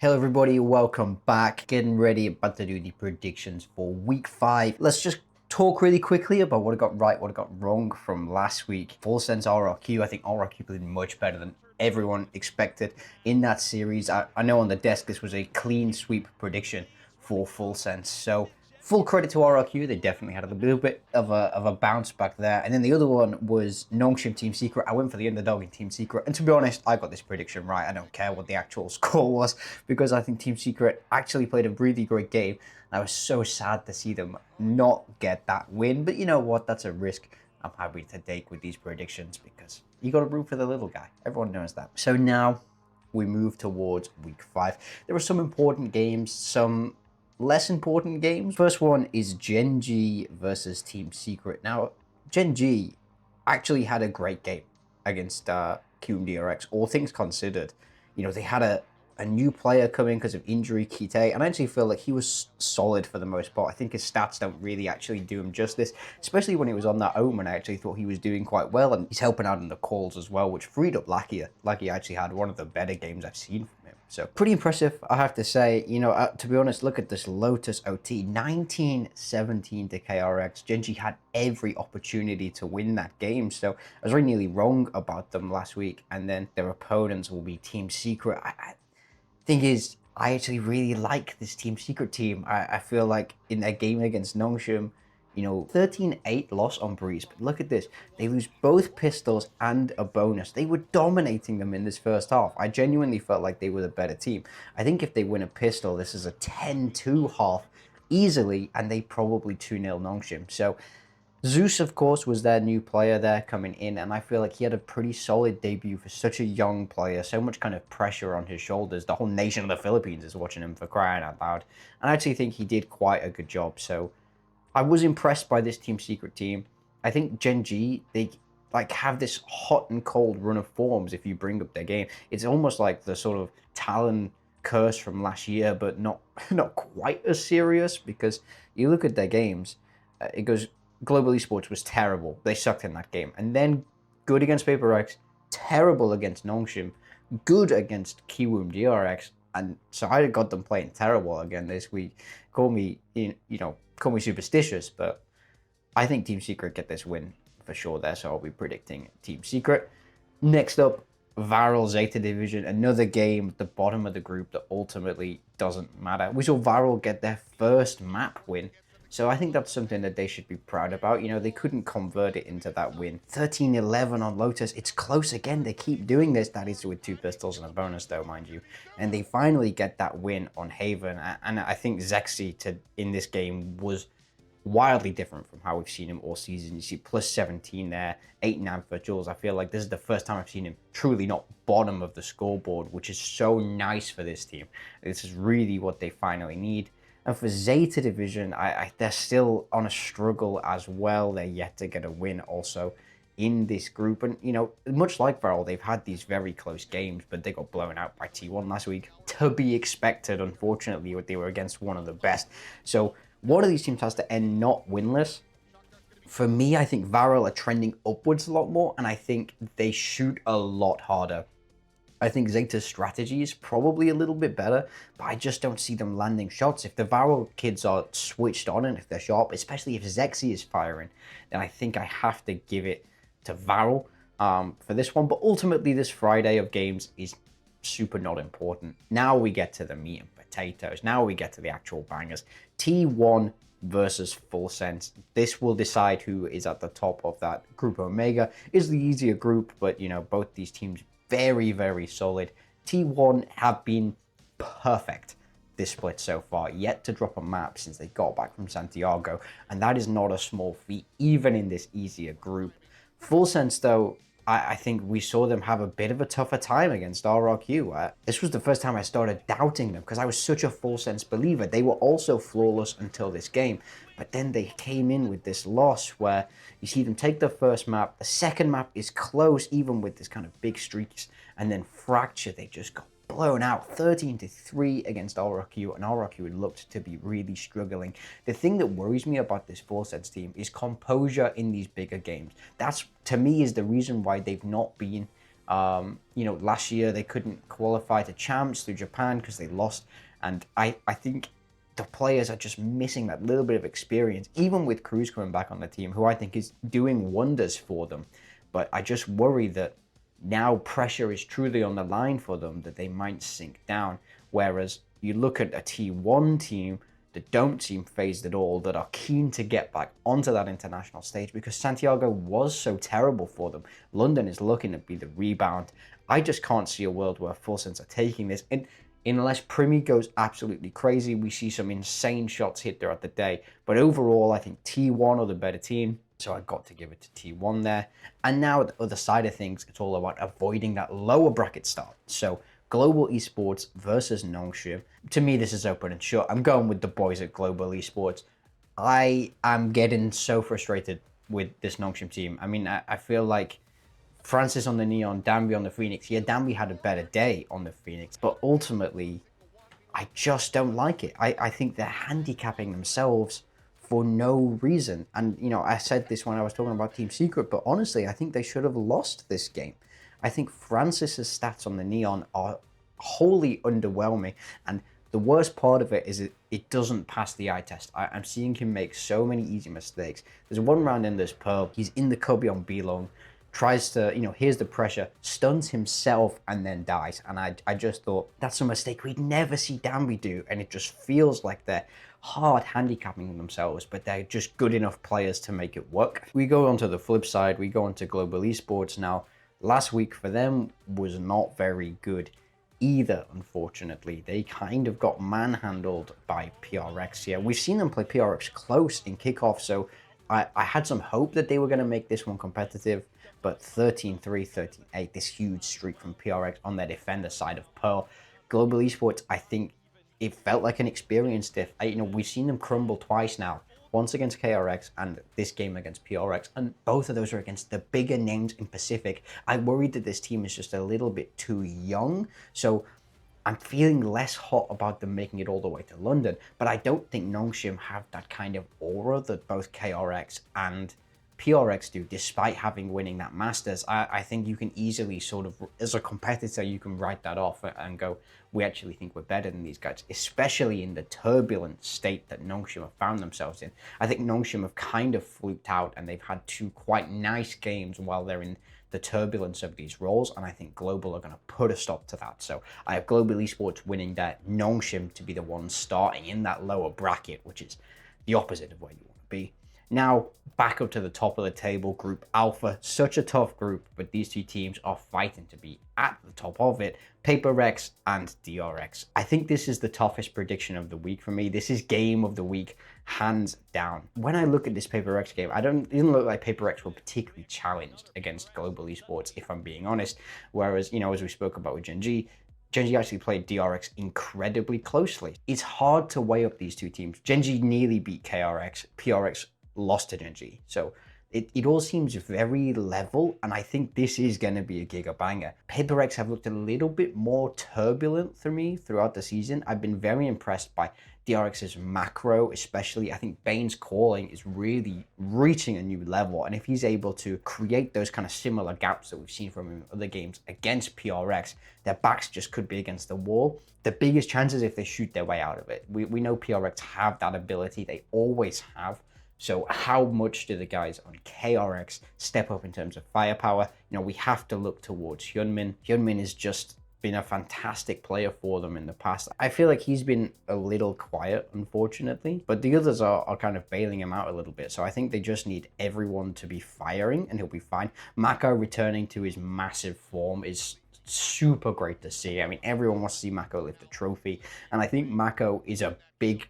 Hello everybody, welcome back. Getting ready, about to do the predictions for week 5. Let's just talk really quickly about what I got right, what I got wrong from last week. Full sense RRQ, I think RRQ played much better than everyone expected in that series. I know on the desk this was a clean sweep prediction for Full Sense. So full credit to RRQ, they definitely had a little bit of a bounce back there. And then the other one was Nongshim Team Secret. I went for the underdog in Team Secret. And to be honest, I got this prediction right. I don't care what the actual score was because I think Team Secret actually played a really great game. And I was so sad to see them not get that win. But you know what? That's a risk I'm happy to take with these predictions because you got to root for the little guy. Everyone knows that. So now we move towards week 5. There are some important games, some less important games. First one is Gen.G versus Team Secret. Now, Gen.G actually had a great game against DRX, all things considered. You know, they had a new player come in because of injury, Kite, and I actually feel like he was solid for the most part. I think his stats don't really actually do him justice, especially when he was on that Omen. I actually thought he was doing quite well, and he's helping out in the calls as well, which freed up Lakia. Lakia actually had one of the better games I've seen from him. So pretty impressive, I have to say. You know, to be honest, look at this Lotus OT, 19-17 to KRX. Gen.G had every opportunity to win that game, so I was really nearly wrong about them last week. And then their opponents will be Team Secret. Thing is, I actually really like this Team Secret team. I feel like in their game against Nongshim, you know, 13-8 loss on Breeze. But look at this. They lose both pistols and a bonus. They were dominating them in this first half. I genuinely felt like they were the better team. I think if they win a pistol, this is a 10-2 half easily, and they probably 2-0 Nongshim. So Zeus, of course, was their new player there coming in, and I feel like he had a pretty solid debut for such a young player. So much kind of pressure on his shoulders. The whole nation of the Philippines is watching him, for crying out loud. And I actually think he did quite a good job. So I was impressed by this Team Secret team. I think Gen.G, they like have this hot and cold run of forms if you bring up their game. It's almost like the sort of Talon curse from last year, but not quite as serious, because you look at their games, it goes, Global Esports was terrible. They sucked in that game. And then good against Paper X, terrible against Nongshim, good against Kiwoom DRX. And so I got them playing terrible again this week. Call me, call me superstitious, but I think Team Secret get this win for sure there. So I'll be predicting Team Secret. Next up, Varrel Zeta division, another game at the bottom of the group that ultimately doesn't matter. We saw Varrel get their first map win. So I think that's something that they should be proud about. You know, they couldn't convert it into that win. 13-11 on Lotus. It's close again. They keep doing this. That is with 2 pistols and a bonus, though, mind you. And they finally get that win on Haven. And I think Zexy in this game was wildly different from how we've seen him all season. You see plus 17 there, 8-9 for Jules. I feel like this is the first time I've seen him truly not bottom of the scoreboard, which is so nice for this team. This is really what they finally need. And for Zeta division, they're still on a struggle as well. They're yet to get a win also in this group. And, you know, much like Varrel, they've had these very close games, but they got blown out by T1 last week. To be expected, unfortunately, they were against one of the best. So one of these teams has to end not winless. For me, I think Varrel are trending upwards a lot more, and I think they shoot a lot harder. I think Zeta's strategy is probably a little bit better, but I just don't see them landing shots. If the Varrel kids are switched on and if they're sharp, especially if Zexy is firing, then I think I have to give it to Varrel for this one. But ultimately, this Friday of games is super not important. Now we get to the meat and potatoes. Now we get to the actual bangers. T1 versus Full Sense. This will decide who is at the top of that group. Omega is the easier group, but, you know, both these teams very, very solid. T1 have been perfect this split so far, yet to drop a map since they got back from Santiago, and that is not a small feat, even in this easier group. Full Sense, though, I think we saw them have a bit of a tougher time against RRQ. This was the first time I started doubting them because I was such a Full Sense believer. They were also flawless until this game, but then they came in with this loss where you see them take the first map. The second map is close, even with this kind of big streaks, and then Fracture, they just got blown out 13-3 against RRQ, and RRQ looked to be really struggling. The thing that worries me about this Full Sense team is composure in these bigger games. That's, to me, is the reason why they've not been Last year they couldn't qualify to champs through Japan because they lost. And I think the players are just missing that little bit of experience, even with Cruz coming back on the team, who I think is doing wonders for them. But I just worry that now pressure is truly on the line for them, that they might sink down. Whereas you look at a T1 team that don't seem phased at all, that are keen to get back onto that international stage because Santiago was so terrible for them. London is looking to be the rebound. I just can't see a world where Full Sense are taking this. And unless Primi goes absolutely crazy, we see some insane shots hit throughout the day. But overall, I think T1 are the better team. So I got to give it to T1 there. And now the other side of things, it's all about avoiding that lower bracket start. So Global Esports versus Nongshim. To me, this is open and shut. I'm going with the boys at Global Esports. I am getting so frustrated with this Nongshim team. I mean, I feel like Francis on the Neon, Danby on the Phoenix. Yeah, Danby had a better day on the Phoenix, but ultimately, I just don't like it. I think they're handicapping themselves for no reason. And, I said this when I was talking about Team Secret, but honestly, I think they should have lost this game. I think Francis's stats on the Neon are wholly underwhelming. And the worst part of it is it doesn't pass the eye test. I'm seeing him make so many easy mistakes. There's one round in this Pearl. He's in the cubby on B-Long. Tries to, here's the pressure, stuns himself and then dies. And I just thought, that's a mistake we'd never see Danby do. And it just feels like they're hard handicapping themselves, but they're just good enough players to make it work. We go on to the flip side. We go on to Global Esports now. Last week for them was not very good either, unfortunately. They kind of got manhandled by PRX here. We've seen them play PRX close in kickoff, so I had some hope that they were going to make this one competitive, but 13-3, 13-8, this huge streak from PRX on their defender side of Pearl. Global Esports, I think it felt like an experience diff. We've seen them crumble twice now. Once against KRX and this game against PRX, and both of those are against the bigger names in Pacific. I worried that this team is just a little bit too young, so I'm feeling less hot about them making it all the way to London, but I don't think Nongshim have that kind of aura that both KRX and PRX do, despite winning that Masters. I think you can easily sort of, as a competitor, you can write that off and go, we actually think we're better than these guys, especially in the turbulent state that Nongshim have found themselves in. I think Nongshim have kind of fluked out and they've had two quite nice games while they're in the turbulence of these roles, and I think Global are going to put a stop to that. So I have Global Esports winning that, Nongshim to be the one starting in that lower bracket, which is the opposite of where you want to be. Now, back up to the top of the table, Group Alpha. Such a tough group, but these two teams are fighting to be at the top of it. Paper Rex and DRX. I think this is the toughest prediction of the week for me. This is game of the week, hands down. When I look at this Paper Rex game, it didn't look like Paper Rex were particularly challenged against Global Esports, if I'm being honest. Whereas, as we spoke about with Gen.G, Gen.G actually played DRX incredibly closely. It's hard to weigh up these two teams. Gen.G nearly beat KRX. PRX lost to Gen.G. So it all seems very level, and I think this is going to be a giga banger. Paper X have looked a little bit more turbulent for me throughout the season. I've been very impressed by DRX's macro, especially. I think Bane's calling is really reaching a new level, and if he's able to create those kind of similar gaps that we've seen from him in other games against PRX, their backs just could be against the wall. The biggest chance is if they shoot their way out of it. We know PRX have that ability. They always have. So how much do the guys on KRX step up in terms of firepower? We have to look towards Hyunmin. Hyunmin has just been a fantastic player for them in the past. I feel like he's been a little quiet, unfortunately, but the others are kind of bailing him out a little bit. So I think they just need everyone to be firing and he'll be fine. Mako returning to his massive form is super great to see. I mean, everyone wants to see Mako lift a trophy. And I think Mako is a big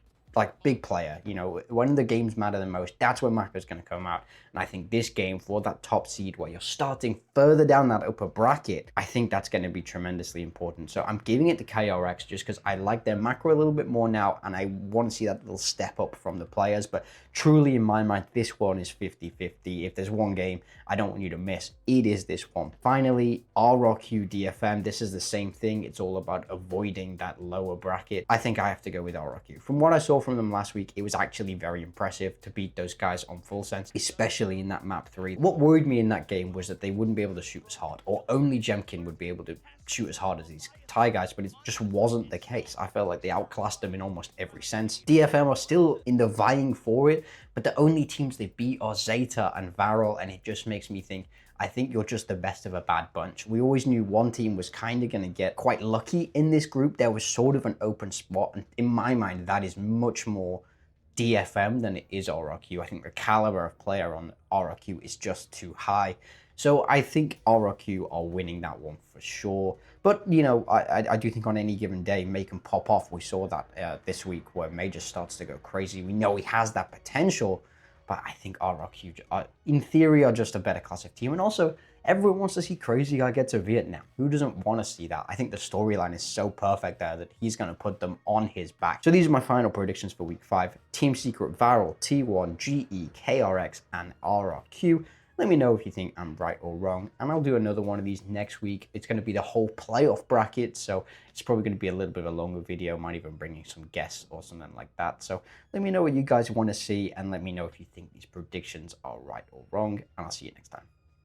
player. When the games matter the most, that's when Mako's going to come out. And I think this game, for that top seed where you're starting further down that upper bracket, I think that's going to be tremendously important. So I'm giving it to KRX just because I like their macro a little bit more now, and I want to see that little step up from the players. But truly, in my mind, this one is 50-50. If there's one game I don't want you to miss, it is this one. Finally, RRQ DFM. This is the same thing. It's all about avoiding that lower bracket. I think I have to go with RRQ. From what I saw from them last week, it was actually very impressive to beat those guys on Full Sense, especially especially in that map 3. What worried me in that game was that they wouldn't be able to shoot as hard, or only Jemkin would be able to shoot as hard as these Thai guys, but it just wasn't the case. I felt like they outclassed them in almost every sense. DFM are still in the vying for it, but the only teams they beat are Zeta and Varrel, and it just makes me think, I think you're just the best of a bad bunch. We always knew one team was kind of going to get quite lucky in this group. There was sort of an open spot, and in my mind, that is much more DFM than it is RRQ. I think the caliber of player on RRQ is just too high. So I think RRQ are winning that one for sure. But, you know, I do think on any given day, May can pop off. We saw that this week where May just starts to go crazy. We know he has that potential, but I think RRQ, in theory, are just a better classic team. And also, everyone wants to see Crazy Guy get to Vietnam. Who doesn't want to see that? I think the storyline is so perfect there that he's going to put them on his back. So these are my final predictions for week 5. Team Secret, Varrel, T1, GE, KRX, and RRQ. Let me know if you think I'm right or wrong, and I'll do another one of these next week. It's going to be the whole playoff bracket, so it's probably going to be a little bit of a longer video. Might even bring in some guests or something like that. So let me know what you guys want to see, and let me know if you think these predictions are right or wrong, and I'll see you next time.